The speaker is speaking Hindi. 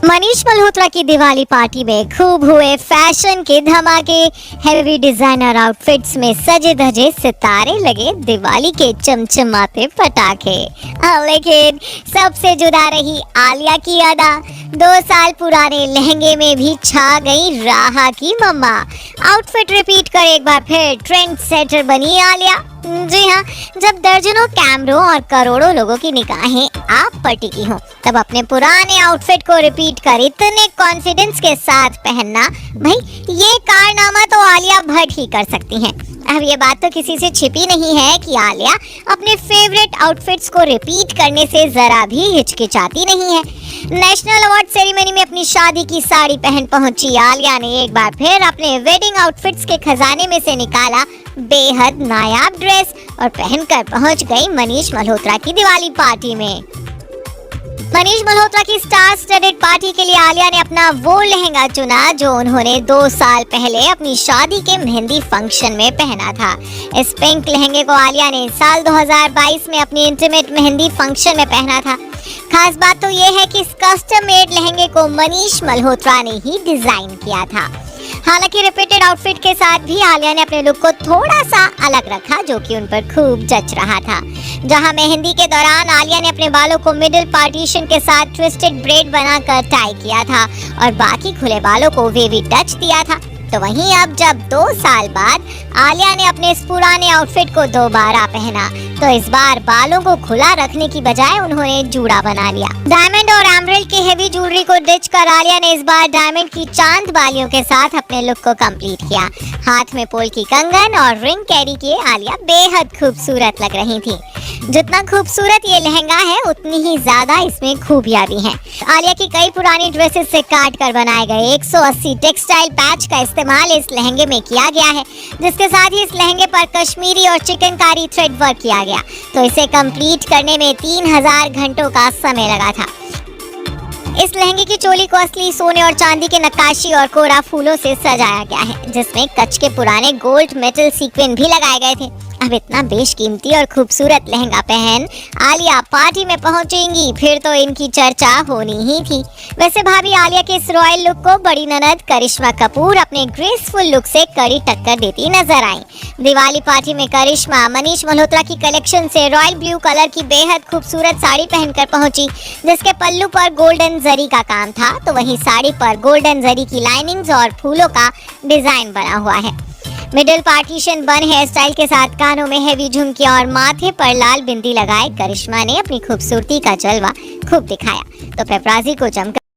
मनीष मल्होत्रा की दिवाली पार्टी में खूब हुए फैशन के धमाके। हेवी डिजाइनर आउटफिट्स में सजे धजे सितारे लगे दिवाली के चमचमाते पटाखे। लेकिन सबसे जुदा रही आलिया की अदा। 2 साल पुराने लहंगे में भी छा गई राहा की मम्मा। आउटफिट रिपीट कर एक बार फिर ट्रेंड सेटर बनी आलिया। जी हाँ, जब दर्जनों कैमरों और करोड़ों लोगों की निगाहें आप पर टिकी हों, तब अपने पुराने आउटफिट को रिपीट कर इतने कॉन्फिडेंस के साथ पहनना, भाई ये कारनामा तो आलिया भट्ट ही कर सकती हैं। अब ये बात तो किसी से छिपी नहीं है कि आलिया अपने फेवरेट आउटफिट्स को रिपीट करने से जरा भी हिचकिचाती नहीं है। नेशनल अवार्ड सेरेमनी में अपनी शादी की साड़ी पहन पहुंची आलिया ने एक बार फिर अपने वेडिंग आउटफिट्स के खजाने में से निकाला बेहद नायाब ड्रेस और पहनकर पहुंच गई मनीष मल्होत्रा की दिवाली पार्टी में। मनीष मल्होत्रा की स्टार स्टडेड पार्टी के लिए आलिया ने अपना वो लहंगा चुना जो उन्होंने 2 साल पहले अपनी शादी के मेहंदी फंक्शन में पहना था। इस पिंक लहंगे को आलिया ने साल 2022 में अपनी इंटीमेट मेहंदी फंक्शन में पहना था। खास बात तो ये है कि इस कस्टम मेड लहंगे को मनीष मल्होत्रा ने ही डिजाइन किया था। हालांकि रिपीटेड आउटफिट के साथ भी आलिया ने अपने लुक को थोड़ा सा अलग रखा, जो कि उन पर खूब जच रहा था। जहां मेहंदी के दौरान आलिया ने अपने बालों को मिडिल पार्टीशन के साथ ट्विस्टेड ब्रेड बनाकर टाई किया था और बाकी खुले बालों को वेवी टच दिया था। तो वहीं अब जब 2 साल बाद आलिया ने अपने इस पुराने आउटफिट को दोबारा पहना, तो इस बार बालों को खुला रखने की बजाय उन्होंने जूड़ा बना लिया। डायमंड और एमराल्ड की हेवी ज्वेलरी को डिच कर आलिया ने इस बार डायमंड की चांद बालियों के साथ अपने लुक को कंप्लीट किया। हाथ में पोल की कंगन और रिंग कैरी किए आलिया बेहद खूबसूरत लग रही थी। जितना खूबसूरत ये लहंगा है, उतनी ही ज्यादा इसमें खूबियां भी हैं। आलिया की कई पुरानी ड्रेसेस से काट कर बनाए गए 180 टेक्सटाइल पैच का इस्तेमाल इस लहंगे में किया गया है, जिसके साथ ही इस लहंगे पर कश्मीरी और चिकनकारी थ्रेड वर्क किया गया। तो इसे कंप्लीट करने में 3000 घंटों का समय लगा था। इस लहंगे की चोली को असली सोने और चांदी के नक्काशी और कोरा फूलों से सजाया गया है, जिसमें कच्छ के पुराने गोल्ड मेटल सीक्वेंस भी लगाए गए थे। अब इतना बेशकीमती और खूबसूरत लहंगा पहन आलिया पार्टी में पहुंचेंगी, फिर तो इनकी चर्चा होनी ही थी। वैसे भाभी आलिया के इस रॉयल लुक को बड़ी ननद करिश्मा कपूर अपने ग्रेसफुल लुक से कड़ी टक्कर देती नजर आई। दिवाली पार्टी में करिश्मा मनीष मल्होत्रा की कलेक्शन से रॉयल ब्लू कलर की बेहद खूबसूरत साड़ी पहनकर पहुंची, जिसके पल्लू पर गोल्डन जरी का काम था, तो वहीं साड़ी पर गोल्डन जरी की लाइनिंग्स और फूलों का डिजाइन बना हुआ है। Middle partition bun hairstyle के साथ कानों में हेवी झुमकियां और माथे पर लाल बिंदी लगाए करिश्मा ने अपनी खूबसूरती का जलवा खूब दिखाया। तो पेपराजी को जमकर